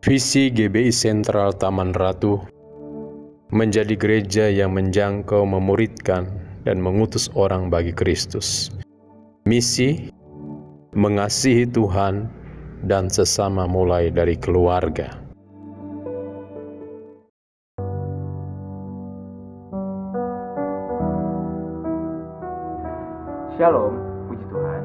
Visi GBI Sentral Taman Ratu menjadi gereja yang menjangkau, memuridkan, dan mengutus orang bagi Kristus. Misi mengasihi Tuhan dan sesama mulai dari keluarga. Shalom, puji Tuhan.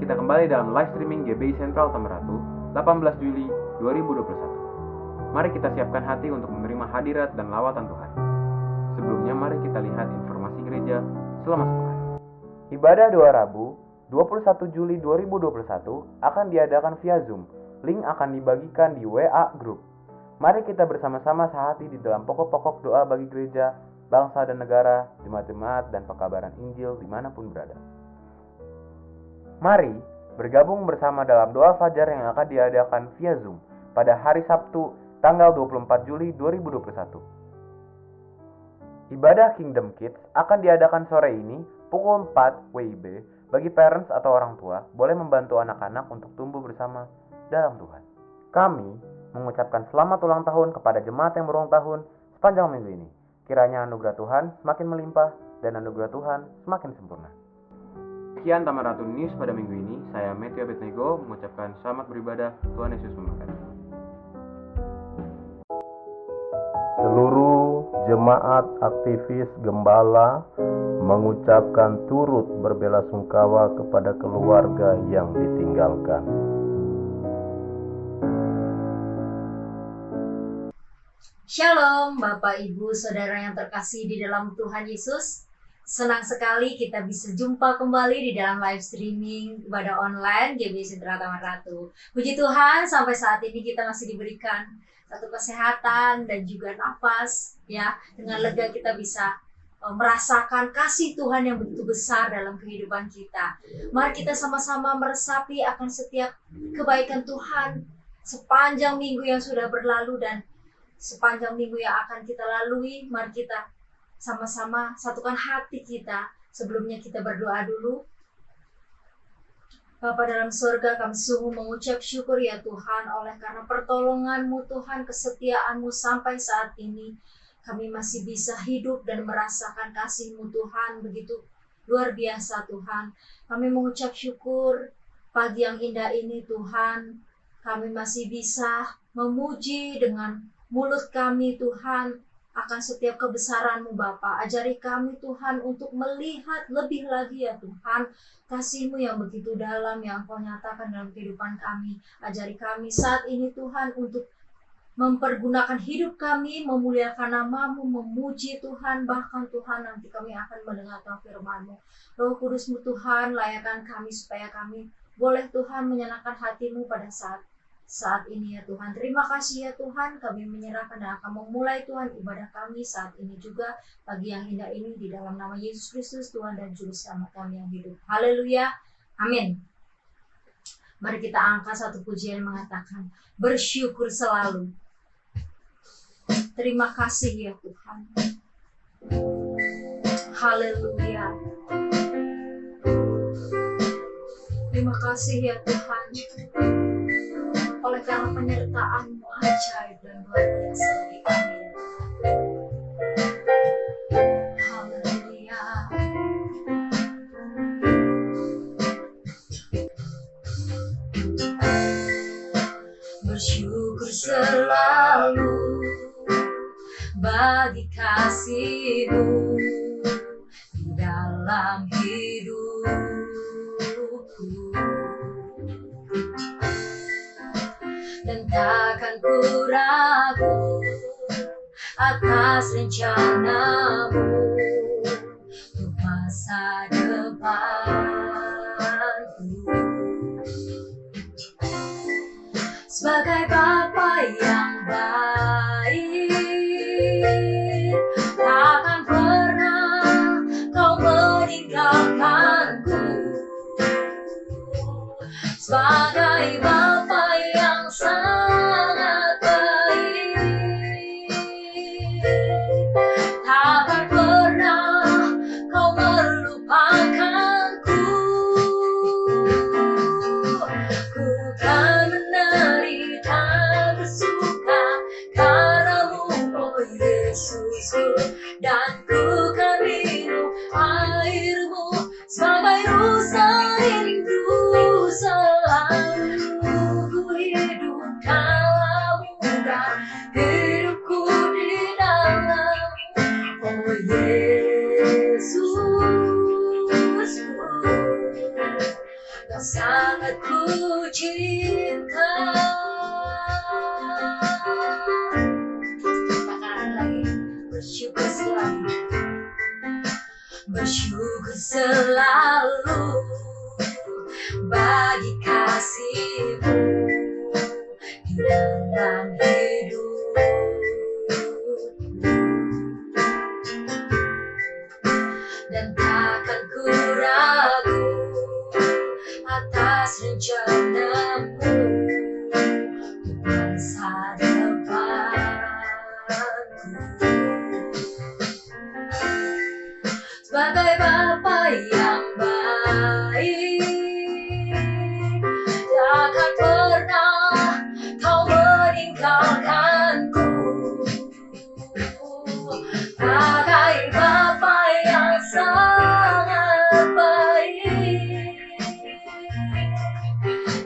Kita kembali dalam live streaming GBI Sentral Taman Ratu 18 Juli 2021. Mari kita siapkan hati untuk menerima hadirat dan lawatan Tuhan. Sebelumnya mari kita lihat informasi gereja selama sepekan. Ibadah Doa Rabu 21 Juli 2021 akan diadakan via Zoom. Link akan dibagikan di WA Group. Mari kita bersama-sama sehati di dalam pokok-pokok doa bagi gereja, bangsa dan negara, jemaat-jemaat dan pekabaran Injil dimanapun berada. Mari bergabung bersama dalam doa fajar yang akan diadakan via Zoom pada hari Sabtu tanggal 24 Juli 2021. Ibadah Kingdom Kids akan diadakan sore ini pukul 4 WIB. Bagi parents atau orang tua, boleh membantu anak-anak untuk tumbuh bersama dalam Tuhan. Kami mengucapkan selamat ulang tahun kepada jemaat yang berulang tahun sepanjang minggu ini. Kiranya anugerah Tuhan semakin melimpah dan anugerah Tuhan semakin sempurna. Sekian Taman Ratu News pada minggu ini. Saya Matthew Abednego mengucapkan selamat beribadah. Tuhan Yesus memberkati. Seluruh jemaat aktivis gembala mengucapkan turut berbelasungkawa kepada keluarga yang ditinggalkan. Shalom Bapak Ibu Saudara yang terkasih di dalam Tuhan Yesus. Senang sekali kita bisa jumpa kembali di dalam live streaming ibadah online GBI Sentral Taman Ratu. Puji Tuhan, sampai saat ini kita masih diberikan satu kesehatan dan juga nafas, ya. Dengan lega kita bisa merasakan kasih Tuhan yang begitu besar dalam kehidupan kita. Mari kita sama-sama meresapi akan setiap kebaikan Tuhan sepanjang minggu yang sudah berlalu dan sepanjang minggu yang akan kita lalui. Mari kita sama-sama satukan hati kita. Sebelumnya kita berdoa dulu. Bapa dalam surga, kami sungguh mengucap syukur ya Tuhan, oleh karena pertolongan-Mu Tuhan, kesetiaan-Mu sampai saat ini. Kami masih bisa hidup dan merasakan kasih-Mu Tuhan, begitu luar biasa Tuhan. Kami mengucap syukur pagi yang indah ini Tuhan. Kami masih bisa memuji dengan mulut kami Tuhan akan setiap kebesaran-Mu Bapa. Ajari kami Tuhan untuk melihat lebih lagi ya Tuhan kasih-Mu yang begitu dalam yang Engkau nyatakan dalam kehidupan kami. Ajari kami saat ini Tuhan untuk mempergunakan hidup kami, memuliakan nama-Mu, memuji Tuhan, bahkan Tuhan nanti kami akan mendengarkan firman-Mu. Roh Kudus-Mu Tuhan, layakan kami supaya kami boleh Tuhan menyenangkan hati-Mu pada saat ini ya Tuhan. Terima kasih ya Tuhan, kami menyerahkan dan akan memulai Tuhan ibadah kami saat ini juga pagi yang indah ini di dalam nama Yesus Kristus Tuhan dan Juru Selamat kami yang hidup. Haleluya, amin. Mari kita angkat satu pujian yang mengatakan bersyukur selalu. Terima kasih ya Tuhan. Haleluya. Terima kasih ya Tuhan, oleh karena penyertaan-Mu ajaib dan luar biasa bagi kami. Haleluya. Bersyukur selalu bagi kasih-Mu di dalam hidupku. Dan takkan ku ragu atas rencana-Mu untuk masa depanku. Sebagai Bapa yang baik, takkan pernah Kau meninggalkanku. Sebagai Bapa yang sangat baik, takkan pernah cinta. Katakan lagi, bersyukur selalu, bersyukur selalu bagi kasih-Mu di dalam hidup. Dan takkan ku ragu atas rencana-Mu untuk masa depanku. Sebagai Bapa yang baik, takkan pernah Kau meninggalkanku. Sebagai Bapa yang sangat baik,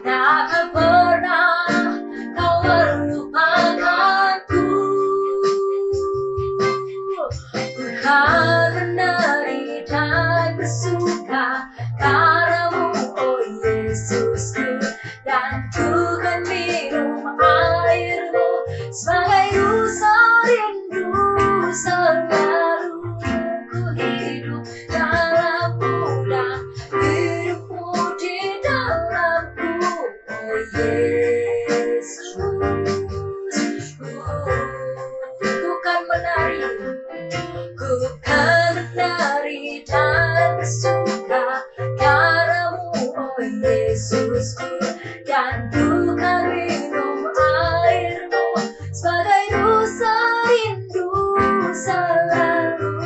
takkan pernah Kau melupakanku. Bukan menari dan bersuka karena-Mu, oh Yesusku, dan ku kan minum air-Mu sebagai rasa rindu. Selalu ku hidup dalam-Mu dan hidup-Mu di dalamku, oh Yesus. Ku kan menari, ku kan menari dan bersuka karena-Mu, oh Yesusku, dan ku kan minum air-Mu sebagai rasa rindu. Selalu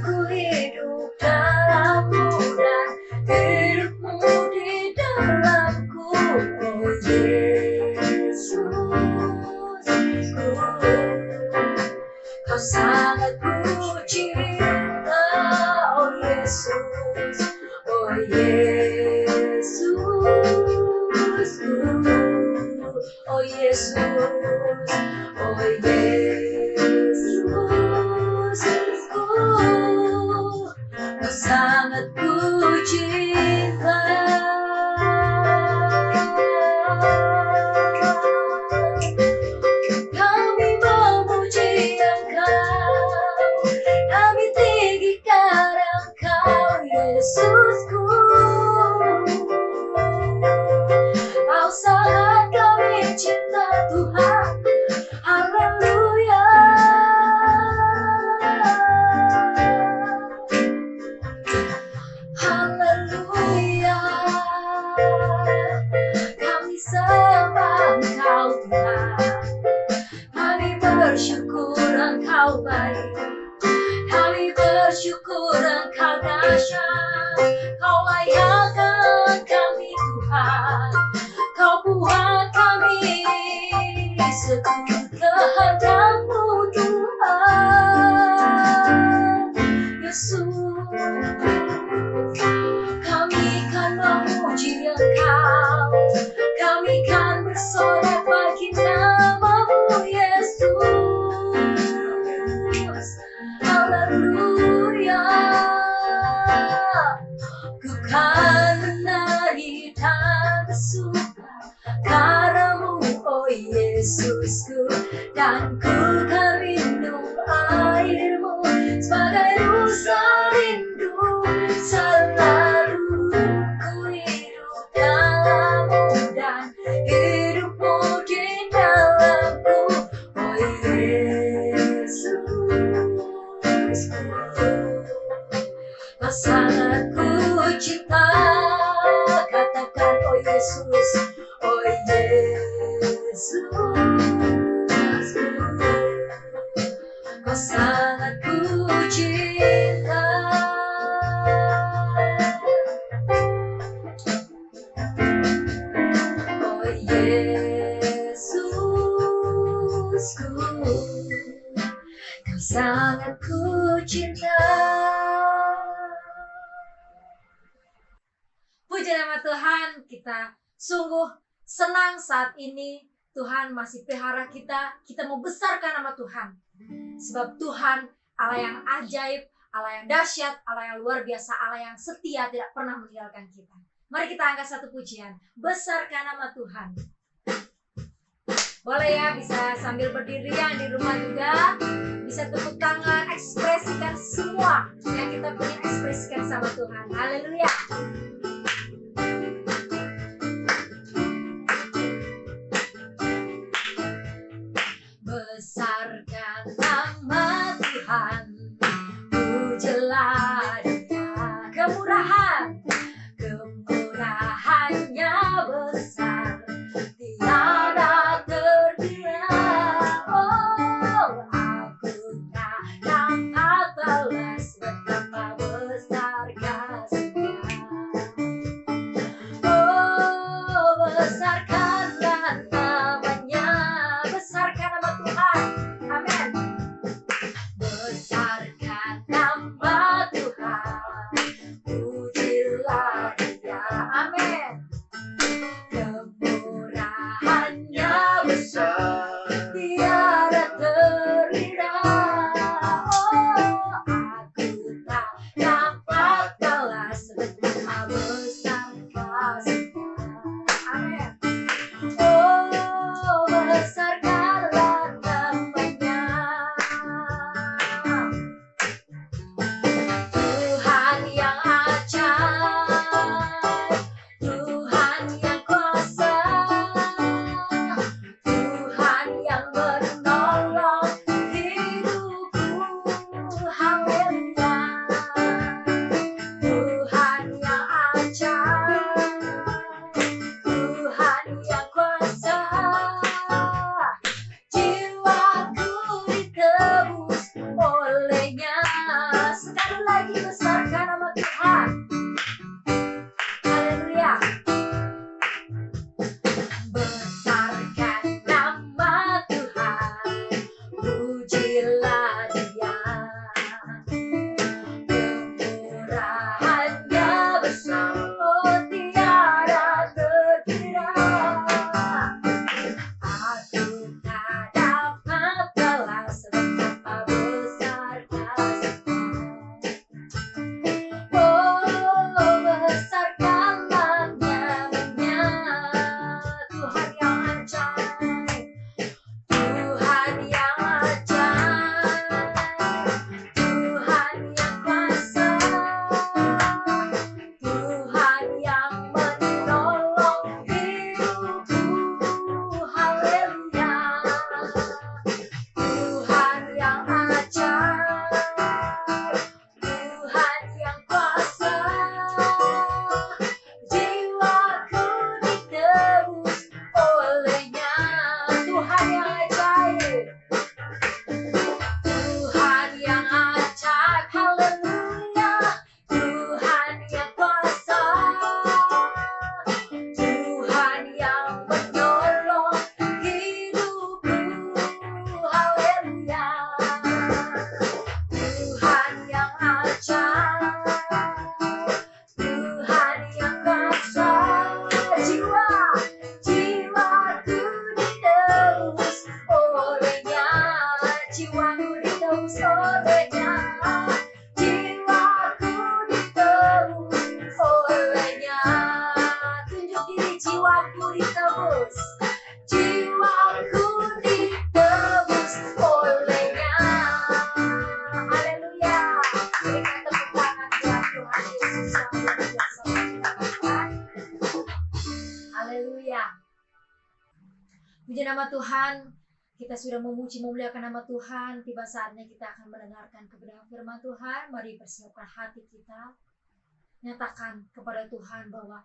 ku hidup dalam-Mu dan hidup-Mu di dalamku, oh Yesus. Kau sangat ku cinta, oh Yesus, oh Yesus, oh Yesus, oh Yesus, Kau sangat ku cinta. Kami memuji Engkau, kami tinggikan Engkau, Yesusku. Kau sangat kami cinta, Tuhan. Haleluya. Haleluya. Kami sembah Engkau, Tuhan. Kami bersyukur Engkau baik. Kami bersyukur Engkau dahsyat. Kau layakkan kami, Tuhan. Kau buat kami sekut kehendak-Mu, Tuhan Yesus. Kami kan memuji Engkau, kami kan bersorak bagi nama-Mu, Yesus. Haleluya. Ku kan menari dan bersuka karena-Mu, oh Yesusku, dan ku kan minum air-Mu sebagai rasa rindu. Selalu ku hidup dalam-Mu dan hidup-Mu di dalamku, oh Yesus. Kau sangat ku cinta, katakan oh Yesus, oh Yesus. Kau sangat ku cinta. Oh Yesusku, Kau sangat ku cinta. Puji nama Tuhan, kita sungguh senang saat ini Tuhan masih pelihara kita mau besarkan nama Tuhan. Sebab Tuhan Allah yang ajaib, Allah yang dahsyat, Allah yang luar biasa, Allah yang setia, tidak pernah meninggalkan kita. Mari kita angkat satu pujian. Besarkan nama Tuhan. Boleh ya, bisa sambil berdiri yang di rumah juga. Bisa tepuk tangan, ekspresikan semua yang kita punya, ekspresikan sama Tuhan. Haleluya. Besarkan nama Tuhan, pujilah Dia. Kemurahannya besar, tiada terkira. Oh, aku tak dapat balas betapa besar kasih-Nya. Oh, besarkanlah namanya, besarkan nama Tuhan. Amin. Besarkan nama Tuhan, pujilah Dia. Amin. Kemurahannya besar, tiada terkira. Oh, aku tak dapat balas betapa besar kasih-Nya. Amin. Oh, besarkanlah namanya. Tuhan yang ajaib, Tuhan yang kuasa, Tuhan yang menolong hidupku. Haleluya. Tuhan yang ajaib, Tuhan yang kuasa, jiwaku ditebus olehnya. Sekali lagi, besarkan nama Tuhan. Haleluya. Besarkan nama Tuhan, pujilah Dia. Kemurahannya besar, oh tiada terkira. Aku tak dapat balas betapa besar kasih-Nya. Oh, besarkanlah namanya. Tuhan yang ajaib, Tuhan yang ajaib, Tuhan yang kuasa, Tuhan yang menolong hidupku. Haleluya. Tuhan yang ajaib, Tuhan yang kuasa, jiwaku ditebus olehnya. Tuhan yang ajaib, Tuhan yang ajaib, haleluya. Tuhan yang kuasa, Tuhan yang menolong hidupku. Haleluya. Tuhan yang ajaib, Tuhan yang kuasa, jiwaku ditebus olehnya. Jiwaku ditebus olehnya. Jiwaku ditebus olehnya. Tunjuk diri, jiwaku ditebus. Jiwaku ditebus olehnya. Haleluya. Berikan tepuk tangan buat Tuhan Yesus yang luar biasa bagi kita. Haleluya. Puji nama Tuhan. Kita sudah memuji memuliakan nama Tuhan. Tiba saatnya kita akan mendengarkan kebenaran firman Tuhan. Mari persiapkan hati kita. Nyatakan kepada Tuhan bahwa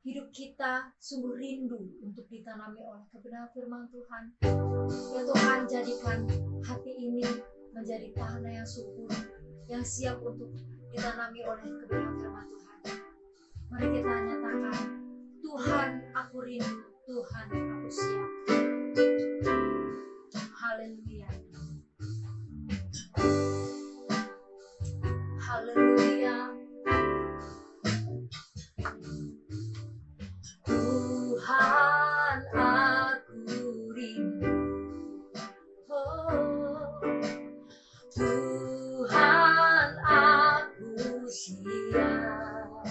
hidup kita sungguh rindu untuk ditanami oleh kebenaran firman Tuhan. Ya Tuhan, jadikan hati ini menjadi tanah yang subur, yang siap untuk ditanami oleh kebenaran firman Tuhan. Mari kita nyatakan, Tuhan aku rindu, Tuhan aku siap. Haleluya. Haleluya. Tuhan aku rindu. Oh, Tuhan aku siap.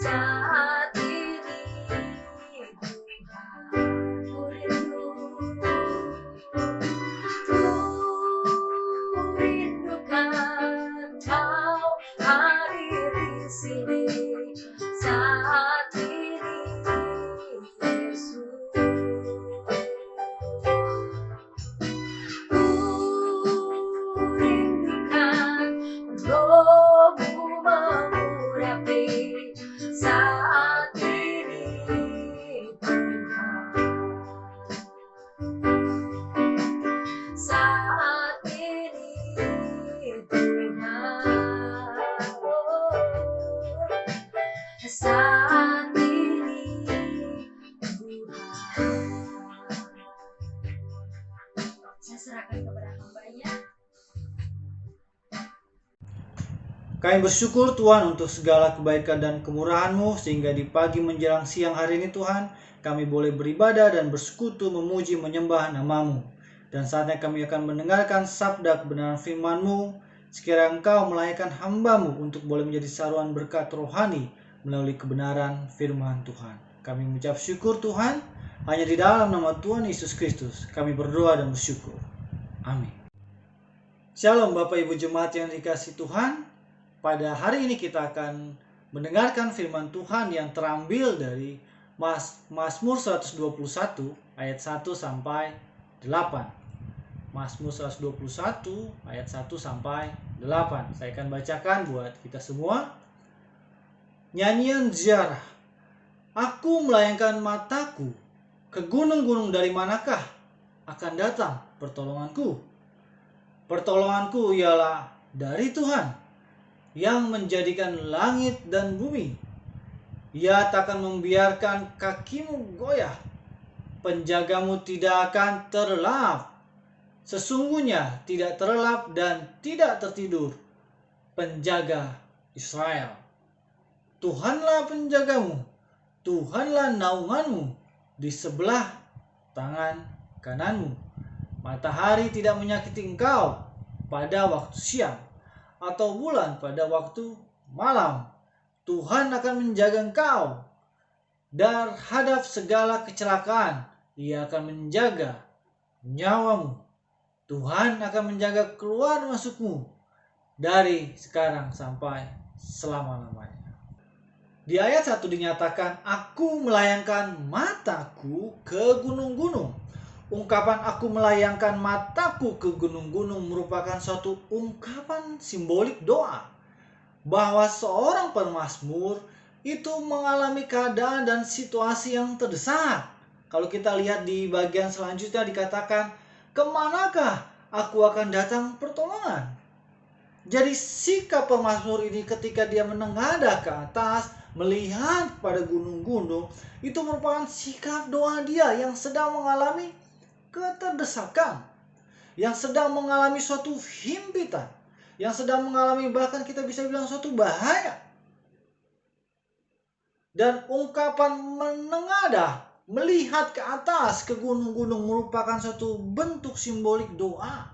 saat ini Tuhan ku rindukan Kau hadir di sini saat ini Yesus. Rindukan rohmu mengurapi saat ini Tuhan. Saat ini Tuhan. Saat ini Tuhan. Saya serahkan kepada hamba-Nya. Kami bersyukur Tuhan untuk segala kebaikan dan kemurahan-Mu, sehingga di pagi menjelang siang hari ini Tuhan, kami boleh beribadah dan bersekutu memuji menyembah nama-Mu. Dan saatnya kami akan mendengarkan sabda kebenaran firman-Mu, sekiranya Engkau melahirkan hamba-Mu untuk boleh menjadi saluran berkat rohani melalui kebenaran firman Tuhan. Kami mengucap syukur Tuhan, hanya di dalam nama Tuhan Yesus Kristus kami berdoa dan bersyukur. Amin. Shalom Bapak Ibu Jemaat yang dikasihi Tuhan. Pada hari ini kita akan mendengarkan firman Tuhan yang terambil dari Mazmur 121 ayat 1 sampai 8. Mazmur 121 ayat 1 sampai 8. Saya akan bacakan buat kita semua. Nyanyian ziarah. Aku melayangkan mataku ke gunung-gunung, dari manakah akan datang pertolonganku? Pertolonganku ialah dari Tuhan yang menjadikan langit dan bumi. Ia takkan membiarkan kakimu goyah. Penjagamu tidak akan terlelap. Sesungguhnya tidak terlelap dan tidak tertidur penjaga Israel. Tuhanlah penjagamu, Tuhanlah naunganmu di sebelah tangan kananmu. Matahari tidak menyakiti engkau pada waktu siang, atau bulan pada waktu malam. Tuhan akan menjaga engkau terhadap segala kecelakaan. Ia akan menjaga nyawamu. Tuhan akan menjaga keluar masukmu dari sekarang sampai selama-lamanya. Di ayat 1 dinyatakan, aku melayangkan mataku ke gunung-gunung. Ungkapan aku melayangkan mataku ke gunung-gunung merupakan suatu ungkapan simbolik doa bahwa seorang pemazmur itu mengalami keadaan dan situasi yang terdesak. Kalau kita lihat di bagian selanjutnya dikatakan, kemanakah aku akan datang pertolongan? Jadi sikap pemazmur ini ketika dia menengadah ke atas, melihat pada gunung-gunung, itu merupakan sikap doa dia yang sedang mengalami keterdesakan, yang sedang mengalami suatu himpitan, yang sedang mengalami bahkan kita bisa bilang suatu bahaya. Dan ungkapan menengadah, melihat ke atas ke gunung-gunung merupakan suatu bentuk simbolik doa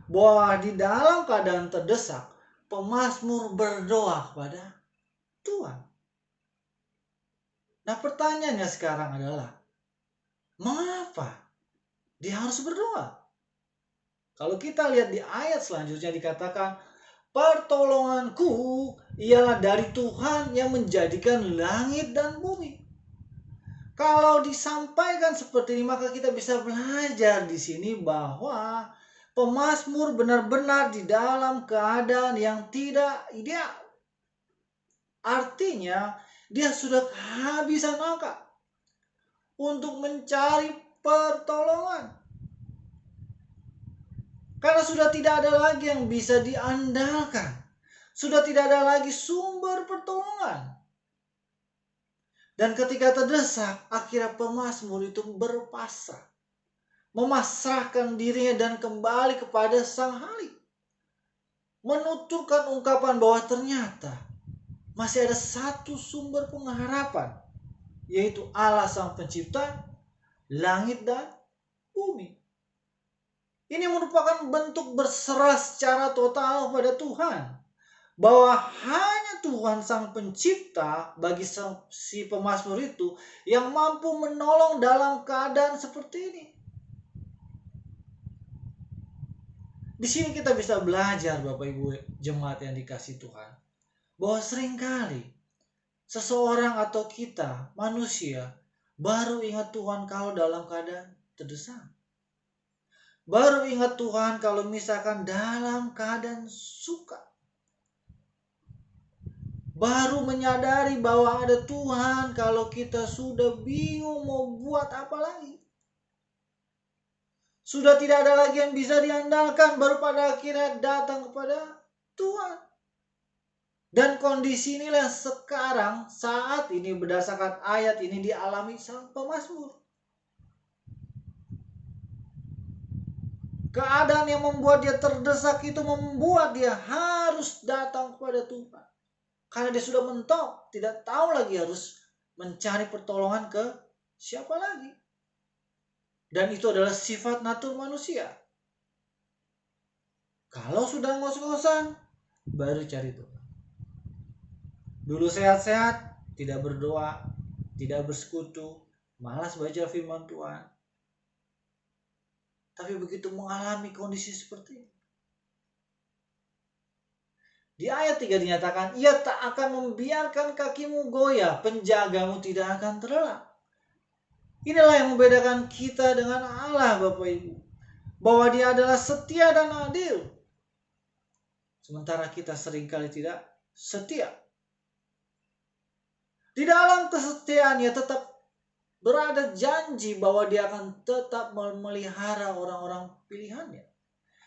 bahwa di dalam keadaan terdesak, pemazmur berdoa kepada Tuhan. Nah, pertanyaannya sekarang adalah, mengapa dia harus berdoa? Kalau kita lihat di ayat selanjutnya dikatakan, pertolonganku ialah dari Tuhan yang menjadikan langit dan bumi. Kalau disampaikan seperti ini, maka kita bisa belajar di sini bahwa pemazmur benar-benar di dalam keadaan yang tidak ideal. Artinya, dia sudah kehabisan akal untuk mencari pertolongan. Karena sudah tidak ada lagi yang bisa diandalkan. Sudah tidak ada lagi sumber pertolongan. Dan ketika terdesak, akhirnya pemazmur itu berpasrah, memasrahkan dirinya dan kembali kepada Sang Halik. Menuturkan ungkapan bahwa ternyata masih ada satu sumber pengharapan, yaitu Allah Sang Pencipta langit dan bumi. Ini merupakan bentuk berserah secara total pada Tuhan, bahwa hanya Tuhan Sang Pencipta bagi si pemazmur itu yang mampu menolong dalam keadaan seperti ini. Di sini kita bisa belajar, Bapak Ibu jemaat yang dikasihi Tuhan, bahwa seringkali seseorang atau kita manusia baru ingat Tuhan kalau dalam keadaan terdesak. Baru ingat Tuhan kalau misalkan dalam keadaan suka. Baru menyadari bahwa ada Tuhan kalau kita sudah bingung mau buat apa lagi. Sudah tidak ada lagi yang bisa diandalkan, baru pada akhirnya datang kepada Tuhan. Dan kondisi inilah sekarang saat ini berdasarkan ayat ini dialami sang pemazmur. Keadaan yang membuat dia terdesak itu membuat dia harus datang kepada Tuhan. Karena dia sudah mentok, tidak tahu lagi harus mencari pertolongan ke siapa lagi. Dan itu adalah sifat natur manusia. Kalau sudah ngos-ngosan, baru cari Tuhan. Dulu sehat-sehat, tidak berdoa, tidak bersekutu, malas baca firman Tuhan. Tapi begitu mengalami kondisi seperti ini, di ayat 3 dinyatakan, ia tak akan membiarkan kakimu goyah, penjagamu tidak akan terlelap. Inilah yang membedakan kita dengan Allah, Bapak Ibu. Bahwa dia adalah setia dan adil. Sementara kita seringkali tidak setia. Di dalam kesetiaannya tetap berada janji bahwa dia akan tetap memelihara orang-orang pilihannya.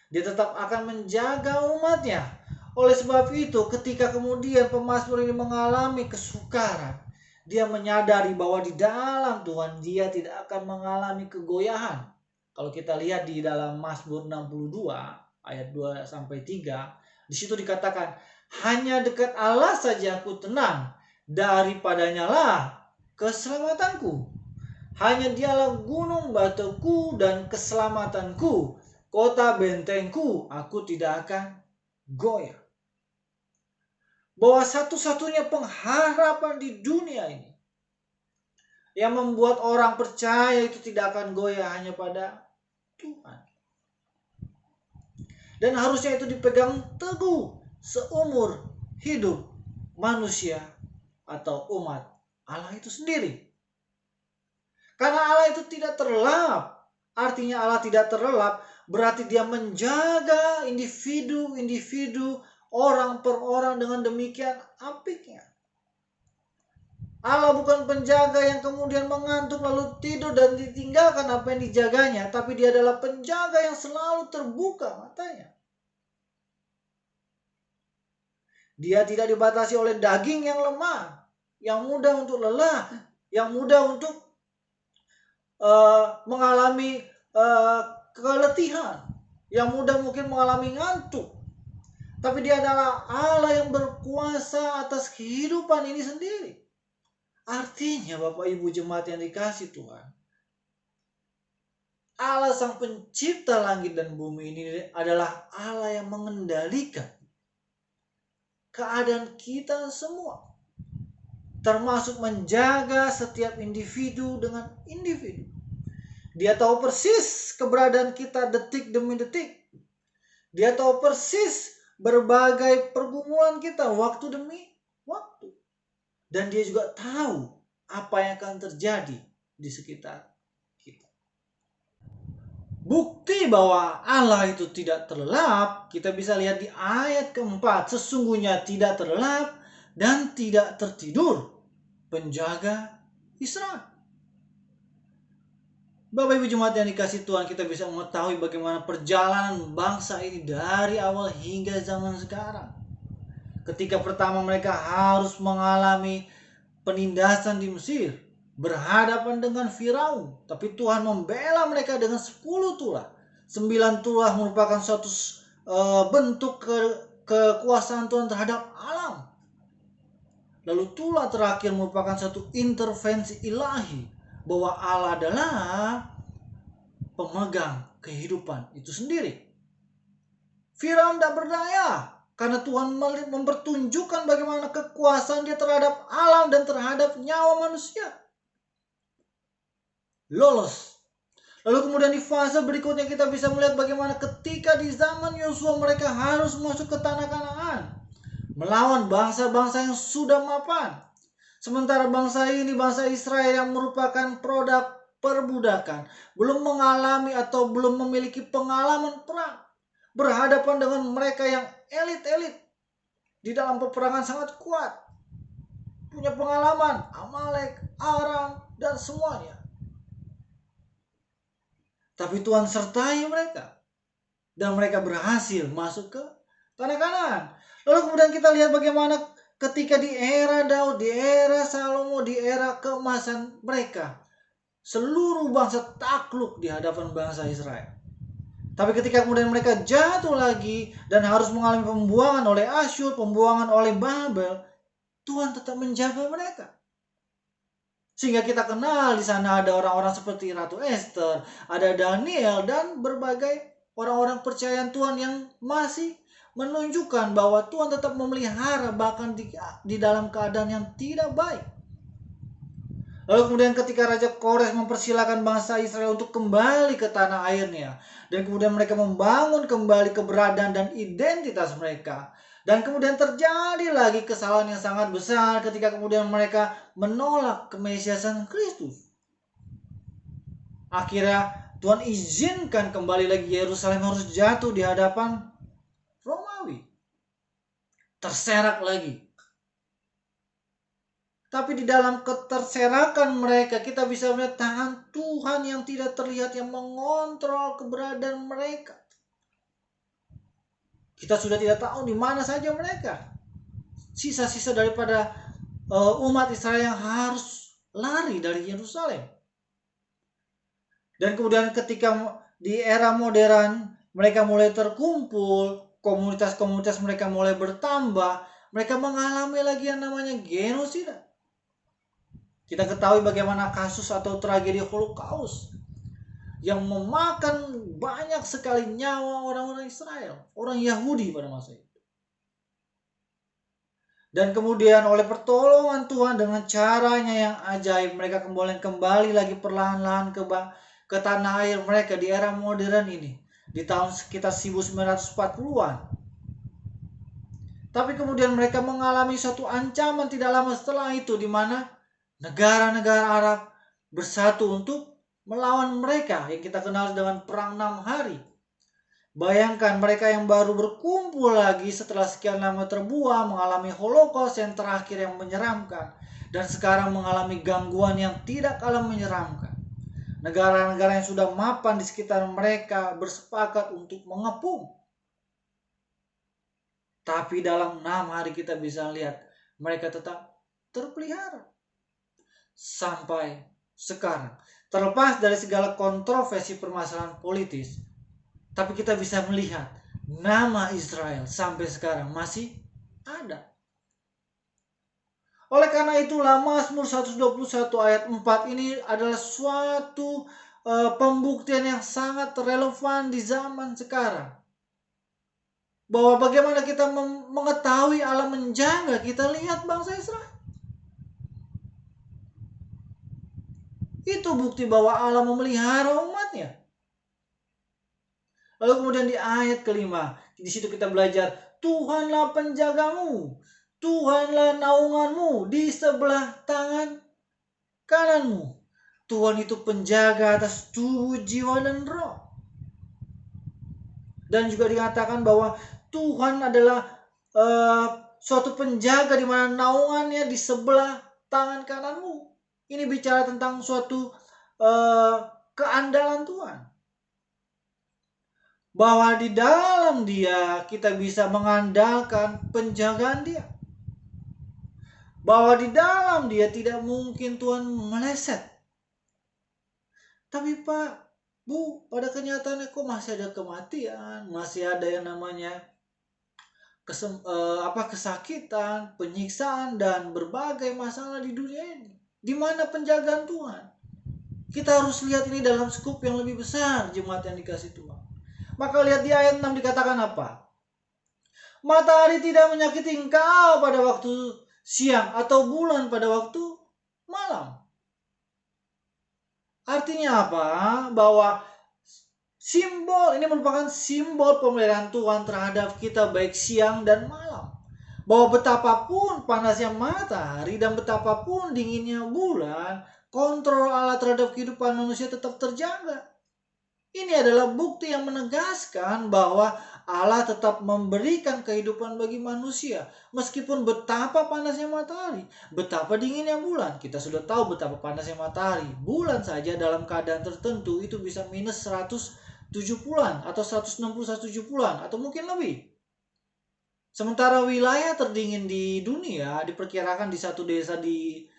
Dia tetap akan menjaga umatnya. Oleh sebab itu, ketika kemudian pemazmur ini mengalami kesukaran, dia menyadari bahwa di dalam Tuhan dia tidak akan mengalami kegoyahan. Kalau kita lihat di dalam Mazmur 62 ayat 2-3, di situ dikatakan, hanya dekat Allah saja aku tenang, daripadanya lah keselamatanku. Hanya dialah gunung batuku dan keselamatanku, kota bentengku, aku tidak akan goyah. Bahwa satu-satunya pengharapan di dunia ini yang membuat orang percaya itu tidak akan goyah hanya pada Tuhan. Dan harusnya itu dipegang teguh seumur hidup manusia atau umat Allah itu sendiri. Karena Allah itu tidak terlelap. Artinya Allah tidak terlelap berarti dia menjaga individu-individu, orang per orang dengan demikian apiknya. Allah bukan penjaga yang kemudian mengantuk lalu tidur dan ditinggalkan apa yang dijaganya, tapi dia adalah penjaga yang selalu terbuka matanya. Dia tidak dibatasi oleh daging yang lemah, yang mudah untuk lelah, yang mudah untuk mengalami keletihan, yang mudah mungkin mengalami ngantuk. Tapi dia adalah Allah yang berkuasa atas kehidupan ini sendiri. Artinya Bapak Ibu jemaat yang dikasihi Tuhan, Allah Sang Pencipta langit dan bumi ini adalah Allah yang mengendalikan keadaan kita semua. Termasuk menjaga setiap individu dengan individu. Dia tahu persis keberadaan kita detik demi detik. Dia tahu persis berbagai pergumulan kita waktu demi waktu. Dan dia juga tahu apa yang akan terjadi di sekitar kita. Bukti bahwa Allah itu tidak terlelap, kita bisa lihat di ayat keempat. Sesungguhnya tidak terlelap dan tidak tertidur penjaga Israel. Bapak Ibu jemaat yang dikasihi Tuhan, kita bisa mengetahui bagaimana perjalanan bangsa ini dari awal hingga zaman sekarang. Ketika pertama mereka harus mengalami penindasan di Mesir, berhadapan dengan Firaun, tapi Tuhan membela mereka dengan 10 tulah. 9 tulah merupakan suatu bentuk kekuasaan Tuhan terhadap alam. Lalu tulah terakhir merupakan satu intervensi ilahi, bahwa Allah adalah pemegang kehidupan itu sendiri. Firaun tidak berdaya. Karena Tuhan mempertunjukkan bagaimana kekuasaan Dia terhadap alam dan terhadap nyawa manusia. Lolos. Lalu kemudian di fase berikutnya kita bisa melihat bagaimana ketika di zaman Yosua mereka harus masuk ke tanah Kanaan, melawan bangsa-bangsa yang sudah mapan. Sementara bangsa ini, bangsa Israel yang merupakan produk perbudakan, belum mengalami atau belum memiliki pengalaman perang, berhadapan dengan mereka yang elit-elit di dalam peperangan sangat kuat, punya pengalaman Amalek, Aram, dan semuanya. Tapi Tuhan sertai mereka dan mereka berhasil masuk ke tanah Kanaan. Lalu kemudian kita lihat bagaimana ketika di era Daud, di era Salomo, di era keemasan mereka, seluruh bangsa takluk di hadapan bangsa Israel. Tapi ketika kemudian mereka jatuh lagi dan harus mengalami pembuangan oleh Asyur, pembuangan oleh Babel, Tuhan tetap menjaga mereka. Sehingga kita kenal di sana ada orang-orang seperti Ratu Esther, ada Daniel, dan berbagai orang-orang percayaan Tuhan yang masih menunjukkan bahwa Tuhan tetap memelihara bahkan di dalam keadaan yang tidak baik. Lalu kemudian ketika Raja Kores mempersilahkan bangsa Israel untuk kembali ke tanah airnya, dan kemudian mereka membangun kembali keberadaan dan identitas mereka, dan kemudian terjadi lagi kesalahan yang sangat besar ketika kemudian mereka menolak kemesiasan Kristus. Akhirnya Tuhan izinkan kembali lagi Yerusalem harus jatuh di hadapan Romawi. Terserak lagi. Tapi di dalam keterserakan mereka kita bisa melihat tangan Tuhan yang tidak terlihat yang mengontrol keberadaan mereka. Kita sudah tidak tahu di mana saja mereka. Sisa-sisa daripada umat Israel yang harus lari dari Yerusalem. Dan kemudian ketika di era modern mereka mulai terkumpul, komunitas-komunitas mereka mulai bertambah, mereka mengalami lagi yang namanya genosida. Kita ketahui bagaimana kasus atau tragedi Holocaust yang memakan banyak sekali nyawa orang-orang Israel, orang Yahudi pada masa itu. Dan kemudian oleh pertolongan Tuhan dengan caranya yang ajaib, mereka kembali lagi perlahan-lahan ke tanah air mereka di era modern ini, di tahun sekitar 1940-an. Tapi kemudian mereka mengalami suatu ancaman tidak lama setelah itu, di mana negara-negara Arab bersatu untuk melawan mereka yang kita kenal dengan perang 6 hari. Bayangkan mereka yang baru berkumpul lagi setelah sekian lama terbuang, mengalami Holocaust yang terakhir yang menyeramkan, dan sekarang mengalami gangguan yang tidak kalah menyeramkan. Negara-negara yang sudah mapan di sekitar mereka bersepakat untuk mengepung. Tapi dalam 6 hari kita bisa lihat mereka tetap terpelihara sampai sekarang. Terlepas dari segala kontroversi permasalahan politis, tapi kita bisa melihat nama Israel sampai sekarang masih ada. Oleh karena itulah Mazmur 121 ayat 4 ini adalah suatu pembuktian yang sangat relevan di zaman sekarang. Bahwa bagaimana kita mengetahui Allah menjaga, kita lihat bangsa Israel. Itu bukti bahwa Allah memelihara umatnya. Lalu kemudian di ayat kelima, di situ kita belajar, Tuhanlah penjagamu, Tuhanlah naunganmu di sebelah tangan kananmu. Tuhan itu penjaga atas tubuh, jiwa, dan roh. Dan juga dikatakan bahwa Tuhan adalah suatu penjaga di mana naungannya di sebelah tangan kananmu. Ini bicara tentang suatu keandalan Tuhan. Bahwa di dalam Dia kita bisa mengandalkan penjagaan Dia. Bahwa di dalam Dia tidak mungkin Tuhan meleset. Tapi Pak, Bu, pada kenyataannya kok masih ada kematian, masih ada yang namanya kesakitan, penyiksaan, dan berbagai masalah di dunia ini. Di mana penjagaan Tuhan? Kita harus lihat ini dalam skup yang lebih besar, jemaat yang dikasih Tuhan. Maka lihat di ayat 6 dikatakan apa? Matahari tidak menyakiti engkau pada waktu siang atau bulan pada waktu malam. Artinya apa? Bahwa simbol ini merupakan simbol pemeliharaan Tuhan terhadap kita baik siang dan malam. Bahwa betapapun panasnya matahari dan betapapun dinginnya bulan, kontrol Allah terhadap kehidupan manusia tetap terjaga. Ini adalah bukti yang menegaskan bahwa Allah tetap memberikan kehidupan bagi manusia. Meskipun betapa panasnya matahari, betapa dinginnya bulan. Kita sudah tahu betapa panasnya matahari. Bulan saja dalam keadaan tertentu itu bisa minus 170-an atau 160-170-an atau mungkin lebih. Sementara wilayah terdingin di dunia diperkirakan di satu desa di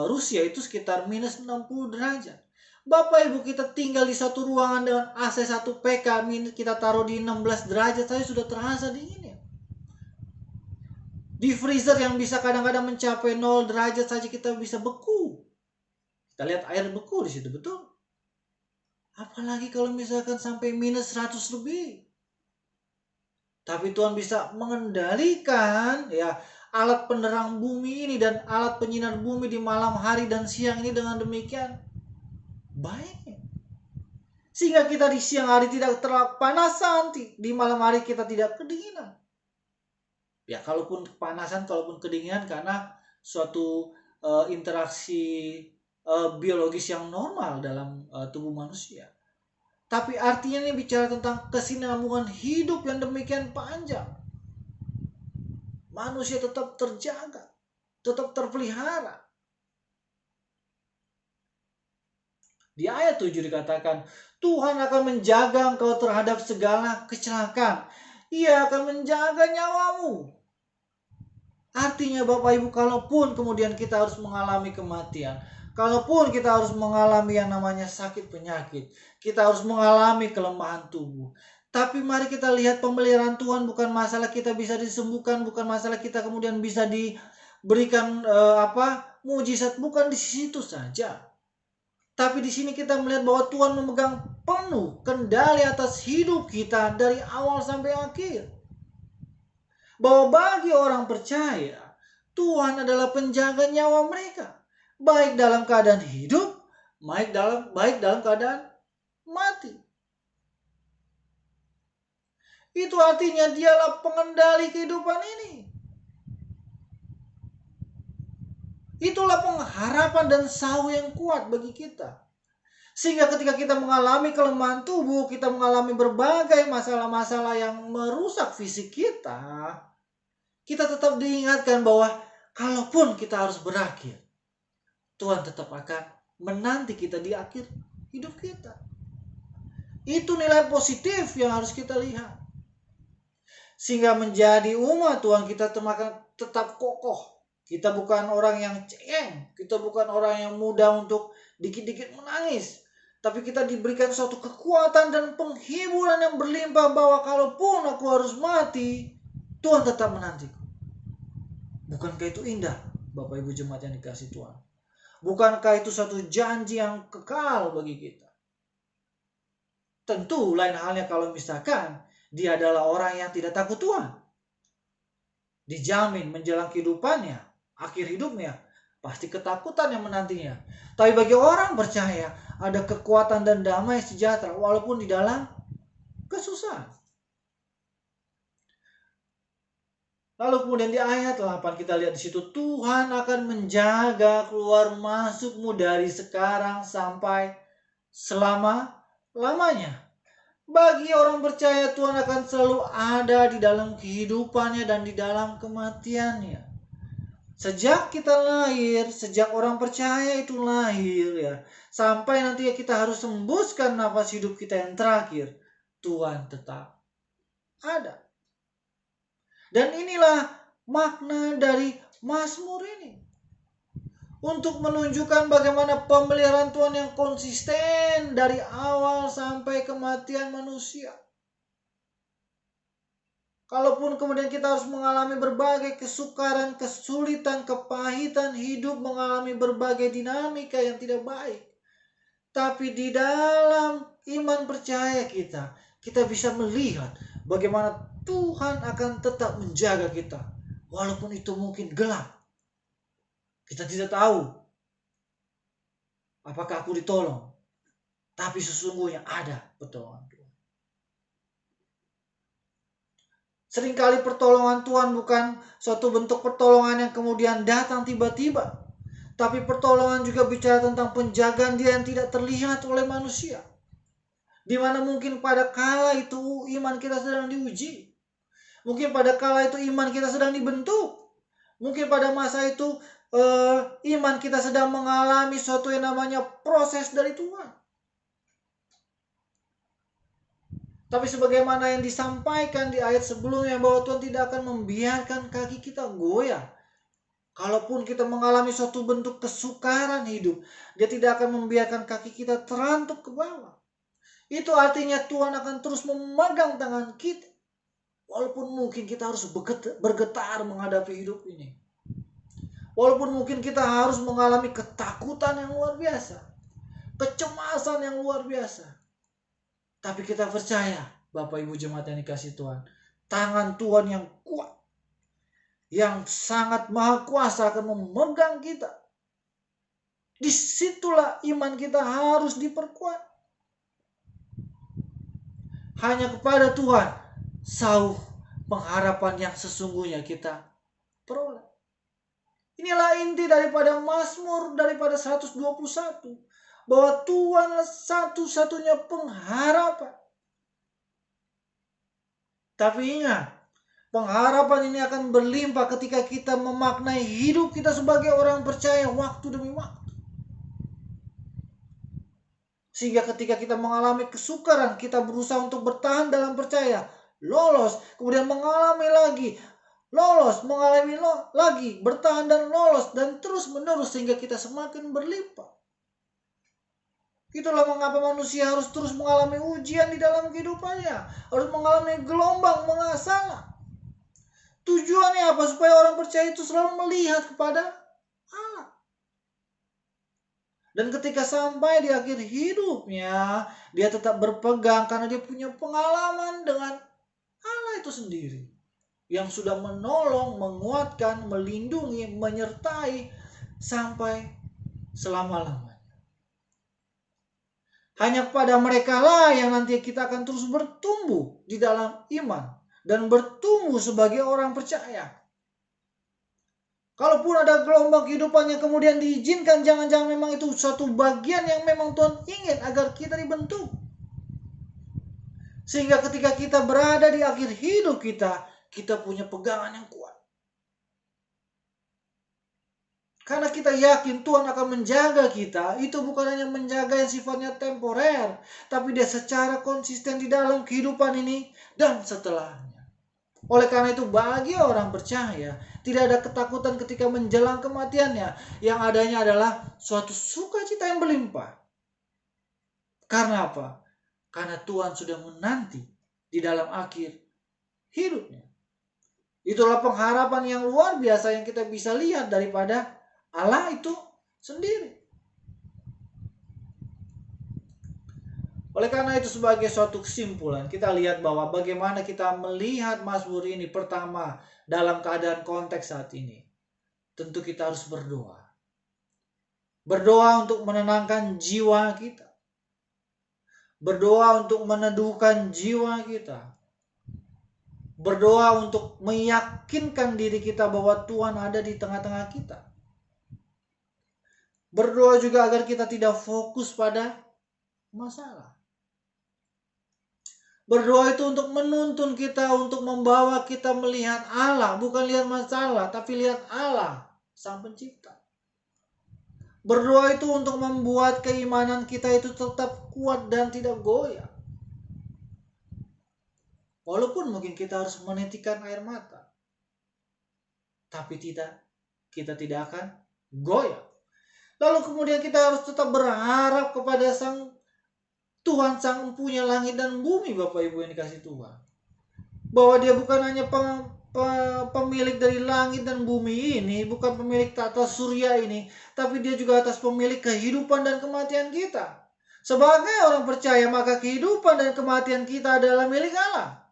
Rusia itu sekitar minus 60 derajat. Bapak Ibu, kita tinggal di satu ruangan dengan AC 1 PK, kita taruh di 16 derajat saja sudah terasa dinginnya. Di freezer yang bisa kadang-kadang mencapai 0 derajat saja kita bisa beku. Kita lihat air beku di situ, betul? Apalagi kalau misalkan sampai minus 100 lebih. Tapi Tuhan bisa mengendalikan ya alat penerang bumi ini dan alat penyinar bumi di malam hari dan siang ini dengan demikian baiknya. Sehingga kita di siang hari tidak terlalu panasan, di malam hari kita tidak kedinginan. Ya kalaupun kepanasan, kalaupun kedinginan karena suatu interaksi biologis yang normal dalam tubuh manusia. Tapi artinya ini bicara tentang kesinambungan hidup yang demikian panjang. Manusia tetap terjaga, tetap terpelihara. Di ayat 7 dikatakan, Tuhan akan menjaga engkau terhadap segala kecelakaan. Ia akan menjaga nyawamu. Artinya Bapak Ibu, kalaupun kemudian kita harus mengalami kematian, kalaupun kita harus mengalami yang namanya sakit penyakit, kita harus mengalami kelemahan tubuh. Tapi mari kita lihat pemeliharaan Tuhan bukan masalah kita bisa disembuhkan, bukan masalah kita kemudian bisa diberikan mujizat, bukan di situ saja. Tapi di sini kita melihat bahwa Tuhan memegang penuh kendali atas hidup kita dari awal sampai akhir. Bahwa bagi orang percaya, Tuhan adalah penjaga nyawa mereka. Baik dalam keadaan hidup, baik dalam keadaan mati. Itu artinya dialah pengendali kehidupan ini. Itulah pengharapan dan sahur yang kuat bagi kita. Sehingga ketika kita mengalami kelemahan tubuh, kita mengalami berbagai masalah-masalah yang merusak fisik kita, kita tetap diingatkan bahwa kalaupun kita harus berakhir, Tuhan tetap akan menanti kita di akhir hidup kita. Itu nilai positif yang harus kita lihat. Sehingga menjadi umat Tuhan kita tetap kokoh. Kita bukan orang yang cengeng. Kita bukan orang yang mudah untuk dikit-dikit menangis. Tapi kita diberikan suatu kekuatan dan penghiburan yang berlimpah bahwa kalaupun aku harus mati, Tuhan tetap menantiku. Bukankah itu indah, Bapak Ibu jemaat yang dikasihi Tuhan? Bukankah itu suatu janji yang kekal bagi kita? Tentu lain halnya kalau misalkan dia adalah orang yang tidak takut Tuhan. Dijamin menjelang kehidupannya, akhir hidupnya, pasti ketakutan yang menantinya. Tapi bagi orang percaya, ada kekuatan dan damai sejahtera walaupun di dalam kesusahan. Lalu kemudian di ayat 8 kita lihat di situ, Tuhan akan menjaga keluar masukmu dari sekarang sampai selama-lamanya. Bagi orang percaya, Tuhan akan selalu ada di dalam kehidupannya dan di dalam kematiannya. Sejak kita lahir, sejak orang percaya itu lahir ya, sampai nanti kita harus hembuskan nafas hidup kita yang terakhir, Tuhan tetap ada. Dan inilah makna dari Mazmur ini. Untuk menunjukkan bagaimana pemeliharaan Tuhan yang konsisten dari awal sampai kematian manusia. Kalaupun kemudian kita harus mengalami berbagai kesukaran, kesulitan, kepahitan hidup, mengalami berbagai dinamika yang tidak baik. Tapi di dalam iman percaya kita bisa melihat bagaimana Tuhan akan tetap menjaga kita. Walaupun itu mungkin gelap. Kita tidak tahu apakah aku ditolong. Tapi sesungguhnya ada pertolongan Tuhan. Seringkali pertolongan Tuhan bukan suatu bentuk pertolongan yang kemudian datang tiba-tiba. Tapi pertolongan juga bicara tentang penjagaan Dia yang tidak terlihat oleh manusia. Di mana mungkin pada kala itu iman kita sedang diuji. Mungkin pada kala itu iman kita sedang dibentuk. Mungkin pada masa itu iman kita sedang mengalami suatu yang namanya proses dari Tuhan. Tapi sebagaimana yang disampaikan di ayat sebelumnya bahwa Tuhan tidak akan membiarkan kaki kita goyah. Kalaupun kita mengalami suatu bentuk kesukaran hidup, Dia tidak akan membiarkan kaki kita terantuk ke bawah. Itu artinya Tuhan akan terus memegang tangan kita. Walaupun mungkin kita harus bergetar menghadapi hidup ini. Walaupun mungkin kita harus mengalami ketakutan yang luar biasa. Kecemasan yang luar biasa. Tapi kita percaya, Bapak Ibu jemaat yang dikasihi Tuhan. Tangan Tuhan yang kuat. Yang sangat maha kuasa akan memegang kita. Disitulah iman kita harus diperkuat. Hanya kepada Tuhan sauh pengharapan yang sesungguhnya kita peroleh. Inilah inti daripada Mazmur daripada 121. Bahwa Tuhanlah satu-satunya pengharapan. Tapi ingat, pengharapan ini akan berlimpah ketika kita memaknai hidup kita sebagai orang percaya waktu demi waktu. Sehingga ketika kita mengalami kesukaran, kita berusaha untuk bertahan dalam percaya. Lolos, kemudian mengalami lagi. Lolos, mengalami lagi. Bertahan dan lolos. Dan terus menerus sehingga kita semakin berlimpah. Itulah mengapa manusia harus terus mengalami ujian di dalam kehidupannya. Harus mengalami gelombang mengasalah. Tujuannya apa? Supaya orang percaya itu selalu melihat kepada Allah. Dan ketika sampai di akhir hidupnya, dia tetap berpegang karena dia punya pengalaman dengan Allah itu sendiri. Yang sudah menolong, menguatkan, melindungi, menyertai sampai selama-lamanya. Hanya kepada mereka lah yang nanti kita akan terus bertumbuh di dalam iman. Dan bertumbuh sebagai orang percaya. Kalaupun ada gelombang kehidupan yang kemudian diizinkan, jangan-jangan memang itu suatu bagian yang memang Tuhan ingin agar kita dibentuk. Sehingga ketika kita berada di akhir hidup kita, kita punya pegangan yang kuat. Karena kita yakin Tuhan akan menjaga kita, itu bukan hanya menjaga yang sifatnya temporer, tapi Dia secara konsisten di dalam kehidupan ini dan setelahnya. Oleh karena itu bagi orang percaya tidak ada ketakutan ketika menjelang kematiannya. Yang adanya adalah suatu sukacita yang berlimpah. Karena apa? Karena Tuhan sudah menanti di dalam akhir hidupnya. Itulah pengharapan yang luar biasa yang kita bisa lihat daripada Allah itu sendiri. Oleh karena itu sebagai suatu kesimpulan kita lihat bahwa bagaimana kita melihat Mazmur ini pertama dalam keadaan konteks saat ini. Tentu kita harus berdoa. Berdoa untuk menenangkan jiwa kita. Berdoa untuk meneduhkan jiwa kita. Berdoa untuk meyakinkan diri kita bahwa Tuhan ada di tengah-tengah kita. Berdoa juga agar kita tidak fokus pada masalah. Berdoa itu untuk menuntun kita, untuk membawa kita melihat Allah. Bukan lihat masalah, tapi lihat Allah, Sang Pencipta. Berdoa itu untuk membuat keimanan kita itu tetap kuat dan tidak goyah. Walaupun mungkin kita harus menitikan air mata. Tapi kita tidak akan goyah. Lalu kemudian kita harus tetap berharap kepada Sang Tuhan Sang Empunya langit dan bumi, Bapak Ibu yang dikasihi Tuhan. Bahwa Dia bukan hanya pemilik dari langit dan bumi ini, bukan pemilik tata surya ini, tapi Dia juga atas pemilik kehidupan dan kematian kita. Sebagai orang percaya, maka kehidupan dan kematian kita adalah milik Allah.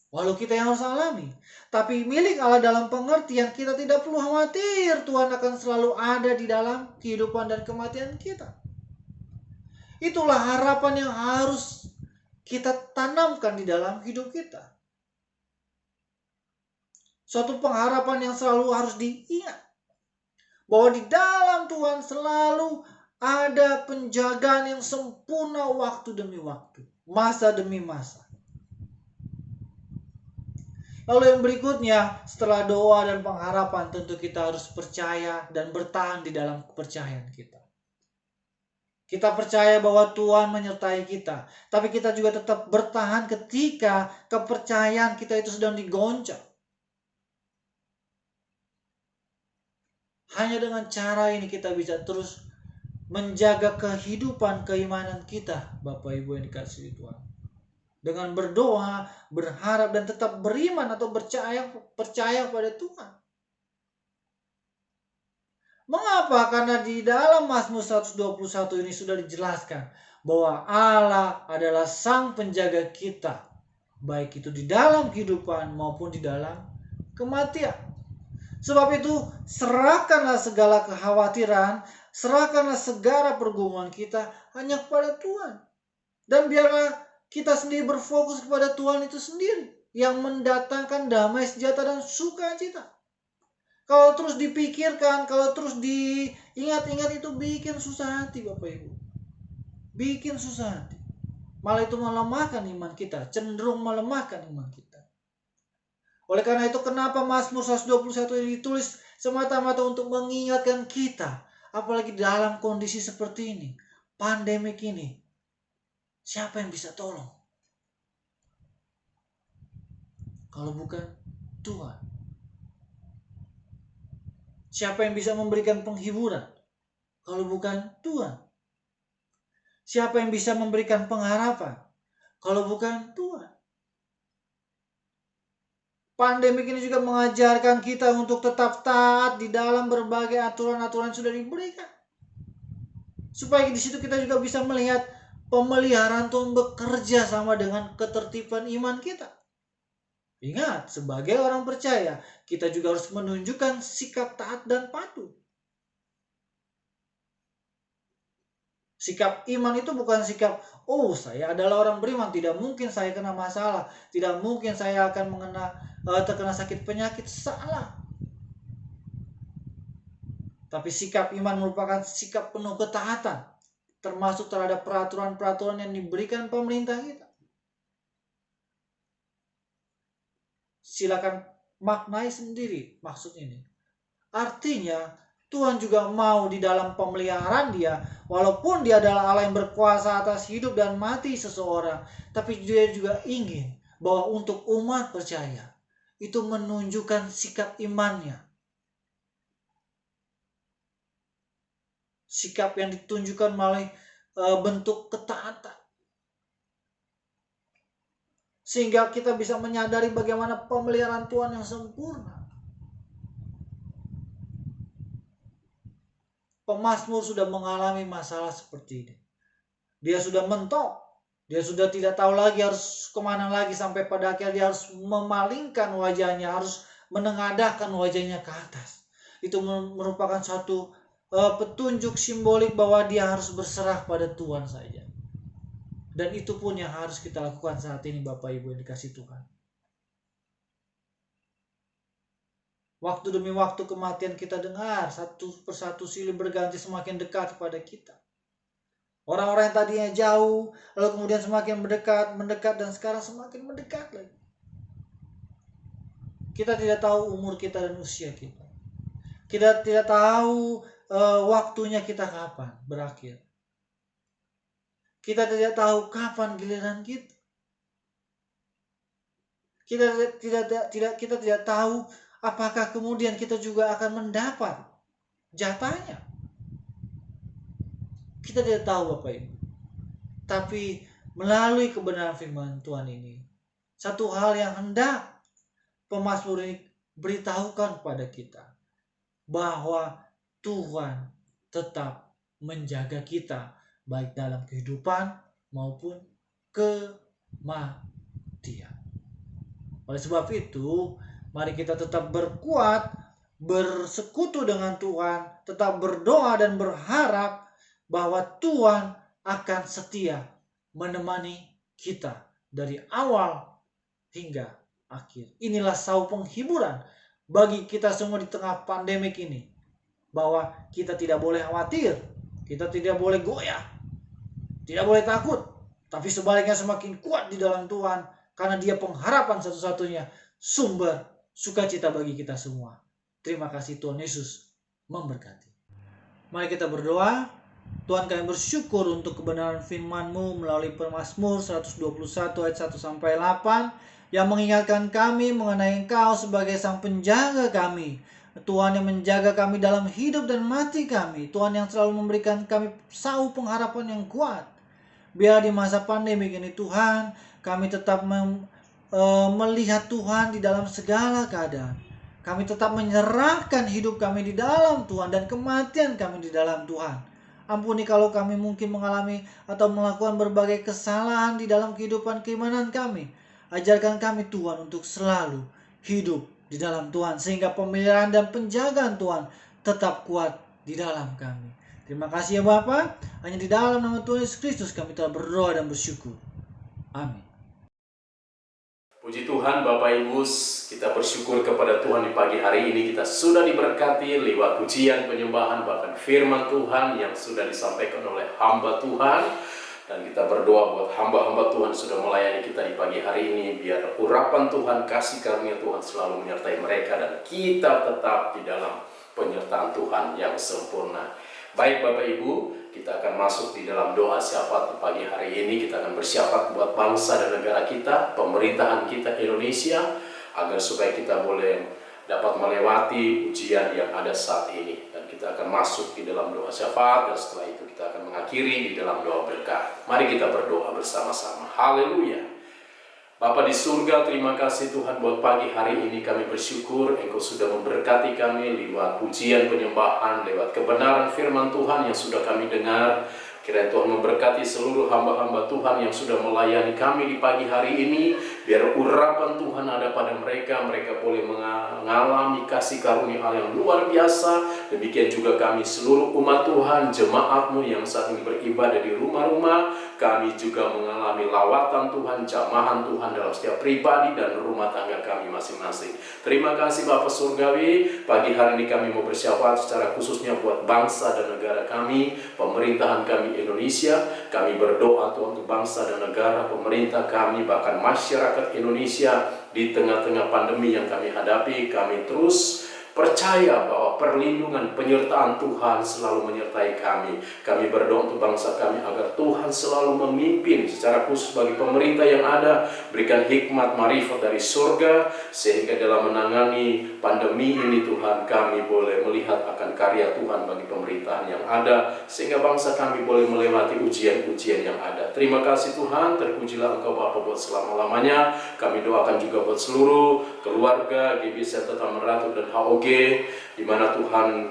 Walau kita yang harus alami. Tapi milik Allah dalam pengertian kita tidak perlu khawatir. Tuhan akan selalu ada di dalam kehidupan dan kematian kita. Itulah harapan yang harus kita tanamkan di dalam hidup kita. Suatu pengharapan yang selalu harus diingat. Bahwa di dalam Tuhan selalu ada penjagaan yang sempurna waktu demi waktu. Masa demi masa. Lalu yang berikutnya, setelah doa dan pengharapan, tentu kita harus percaya dan bertahan di dalam kepercayaan kita. Kita percaya bahwa Tuhan menyertai kita, tapi kita juga tetap bertahan ketika kepercayaan kita itu sedang digoncang. Hanya dengan cara ini kita bisa terus menjaga kehidupan keimanan kita, Bapak Ibu yang dikasihi Tuhan. Dengan berdoa, berharap, dan tetap beriman atau percaya pada Tuhan. Mengapa? Karena di dalam Mazmur 121 ini sudah dijelaskan bahwa Allah adalah sang penjaga kita, baik itu di dalam kehidupan maupun di dalam kematian. Sebab itu, serahkanlah segala kekhawatiran, serahkanlah segala pergumulan kita hanya kepada Tuhan. Dan biarlah kita sendiri berfokus kepada Tuhan itu sendiri yang mendatangkan damai, sejahtera, dan sukacita. Kalau terus dipikirkan, kalau terus diingat-ingat, itu bikin susah hati, Bapak Ibu. Bikin susah hati. Malah itu melemahkan iman kita, cenderung melemahkan iman kita. Oleh karena itu, kenapa Mazmur 121 ini ditulis semata-mata untuk mengingatkan kita, apalagi dalam kondisi seperti ini, pandemik ini. Siapa yang bisa tolong? Kalau bukan Tuhan. Siapa yang bisa memberikan penghiburan? Kalau bukan Tuhan. Siapa yang bisa memberikan pengharapan? Kalau bukan Tuhan. Pandemik ini juga mengajarkan kita untuk tetap taat di dalam berbagai aturan-aturan yang sudah diberikan. Supaya di situ kita juga bisa melihat pemeliharaan Tuhan bekerja sama dengan ketertiban iman kita. Ingat, sebagai orang percaya, kita juga harus menunjukkan sikap taat dan patuh. Sikap iman itu bukan sikap, oh saya adalah orang beriman, tidak mungkin saya kena masalah, tidak mungkin saya akan terkena sakit penyakit. Salah. Tapi sikap iman merupakan sikap penuh ketaatan, termasuk terhadap peraturan-peraturan yang diberikan pemerintah kita. Silakan maknai sendiri maksud ini. Artinya Tuhan juga mau di dalam pemeliharaan Dia, walaupun Dia adalah Allah yang berkuasa atas hidup dan mati seseorang, tapi Dia juga ingin bahwa untuk umat percaya itu menunjukkan sikap imannya. Sikap yang ditunjukkan melalui bentuk ketaatan. Sehingga kita bisa menyadari bagaimana pemeliharaan Tuhan yang sempurna. Pemazmur sudah mengalami masalah seperti ini. Dia sudah mentok. Dia sudah tidak tahu lagi harus kemana lagi, sampai pada akhirnya dia harus memalingkan wajahnya, harus menengadahkan wajahnya ke atas. Itu merupakan suatu petunjuk simbolik bahwa dia harus berserah pada Tuhan saja. Dan itu pun yang harus kita lakukan saat ini, Bapak Ibu yang dikasihi Tuhan. Waktu demi waktu kematian kita dengar, satu persatu silih berganti semakin dekat kepada kita. Orang-orang yang tadinya jauh, lalu kemudian semakin mendekat, dan sekarang semakin mendekat lagi. Kita tidak tahu umur kita dan usia kita. Kita tidak tahu waktunya kita kapan berakhir. Kita tidak tahu kapan giliran kita. Kita tidak tahu apakah kemudian kita juga akan mendapat jatahnya. Kita tidak tahu, Bapak Ibu. Tapi melalui kebenaran firman Tuhan ini, satu hal yang hendak pemazmur ini beritahukan kepada kita, bahwa Tuhan tetap menjaga kita, baik dalam kehidupan maupun kematian. Oleh sebab itu, mari kita tetap berkuat, bersekutu dengan Tuhan, tetap berdoa dan berharap bahwa Tuhan akan setia menemani kita dari awal hingga akhir. Inilah sau penghiburan bagi kita semua di tengah pandemik ini, bahwa kita tidak boleh khawatir, kita tidak boleh goyah, tidak boleh takut, tapi sebaliknya semakin kuat di dalam Tuhan, karena Dia pengharapan satu-satunya, sumber sukacita bagi kita semua. Terima kasih, Tuhan Yesus memberkati. Mari kita berdoa. Tuhan, kami bersyukur untuk kebenaran firman-Mu melalui Mazmur 121 ayat 1-8 yang mengingatkan kami mengenai Engkau sebagai Sang Penjaga kami. Tuhan yang menjaga kami dalam hidup dan mati kami. Tuhan yang selalu memberikan kami sau pengharapan yang kuat. Biar di masa pandemi ini Tuhan, kami tetap melihat Tuhan di dalam segala keadaan. Kami tetap menyerahkan hidup kami di dalam Tuhan dan kematian kami di dalam Tuhan. Ampuni kalau kami mungkin mengalami atau melakukan berbagai kesalahan di dalam kehidupan keimanan kami. Ajarkan kami Tuhan untuk selalu hidup di dalam Tuhan, sehingga pemeliharaan dan penjagaan Tuhan tetap kuat di dalam kami. Terima kasih ya Bapa. Hanya di dalam nama Tuhan Yesus Kristus kami telah berdoa dan bersyukur. Amin. Puji Tuhan Bapak Ibu, kita bersyukur kepada Tuhan di pagi hari ini kita sudah diberkati lewat pujian, penyembahan, bahkan firman Tuhan yang sudah disampaikan oleh hamba Tuhan. Dan kita berdoa buat hamba-hamba Tuhan sudah melayani kita di pagi hari ini, biar urapan Tuhan, kasih karunia Tuhan selalu menyertai mereka dan kita tetap di dalam penyertaan Tuhan yang sempurna. Baik Bapak Ibu, kita akan masuk di dalam doa syafaat di pagi hari ini. Kita akan bersyafaat buat bangsa dan negara kita, pemerintahan kita Indonesia, agar supaya kita boleh dapat melewati ujian yang ada saat ini. Dan kita akan masuk di dalam doa syafaat, dan setelah itu kita akan mengakhiri di dalam doa berkat. Mari kita berdoa bersama-sama. Haleluya. Bapa di surga, terima kasih Tuhan buat pagi hari ini. Kami bersyukur Engkau sudah memberkati kami lewat pujian, penyembahan, lewat kebenaran firman Tuhan yang sudah kami dengar. Kiranya Tuhan memberkati seluruh hamba-hamba Tuhan yang sudah melayani kami di pagi hari ini. Biar urapan Tuhan ada pada mereka, mereka boleh mengalami kasih karunia Allah yang luar biasa. Demikian juga kami seluruh umat Tuhan, jemaat-Mu yang saat ini beribadah di rumah-rumah. Kami juga mengalami lawatan Tuhan, jamahan Tuhan dalam setiap pribadi dan rumah tangga kami masing-masing. Terima kasih Bapa Surgawi. Pagi hari ini kami mau bersyafaat secara khususnya buat bangsa dan negara kami, pemerintahan kami Indonesia. Kami berdoa Tuhan untuk bangsa dan negara, pemerintah kami, bahkan masyarakat Indonesia di tengah-tengah pandemi yang kami hadapi. Kami terus percaya bahwa perlindungan, penyertaan Tuhan selalu menyertai kami. Kami berdoa untuk bangsa kami agar Tuhan selalu memimpin secara khusus bagi pemerintah yang ada. Berikan hikmat marifat dari surga, sehingga dalam menangani pandemi ini Tuhan, kami boleh melihat akan karya Tuhan bagi pemerintahan yang ada, sehingga bangsa kami boleh melewati ujian-ujian yang ada. Terima kasih Tuhan, terpujilah Engkau Bapa buat selama-lamanya. Kami doakan juga buat seluruh keluarga GBC Taman Ratu dan HOG, di mana Tuhan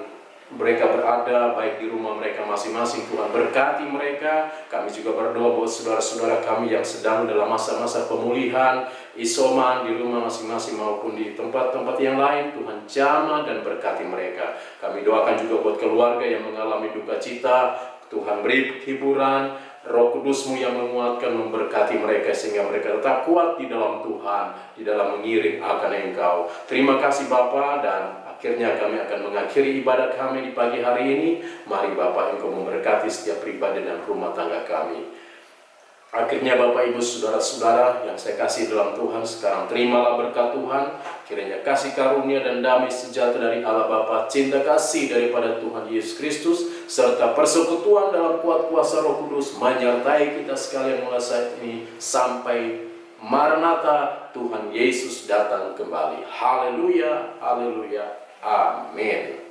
mereka berada, baik di rumah mereka masing-masing. Tuhan berkati mereka. Kami juga berdoa buat saudara-saudara kami yang sedang dalam masa-masa pemulihan, isoman di rumah masing-masing maupun di tempat-tempat yang lain. Tuhan jamah dan berkati mereka. Kami doakan juga buat keluarga yang mengalami duka cita. Tuhan beri hiburan, Roh Kudus-Mu yang menguatkan, memberkati mereka sehingga mereka tetap kuat di dalam Tuhan, di dalam mengiring akan Engkau. Terima kasih Bapa, dan akhirnya kami akan mengakhiri ibadat kami di pagi hari ini. Mari Bapa, Engkau memberkati setiap pribadi dan rumah tangga kami. Akhirnya Bapak Ibu Saudara-saudara yang saya kasih dalam Tuhan, sekarang terimalah berkat Tuhan. Kiranya kasih karunia dan damai sejahtera dari Allah Bapa, cinta kasih daripada Tuhan Yesus Kristus, serta persekutuan dalam kuat kuasa Roh Kudus menyertai kita sekalian mulai saat ini sampai Maranatha, Tuhan Yesus datang kembali. Haleluya, haleluya, amin.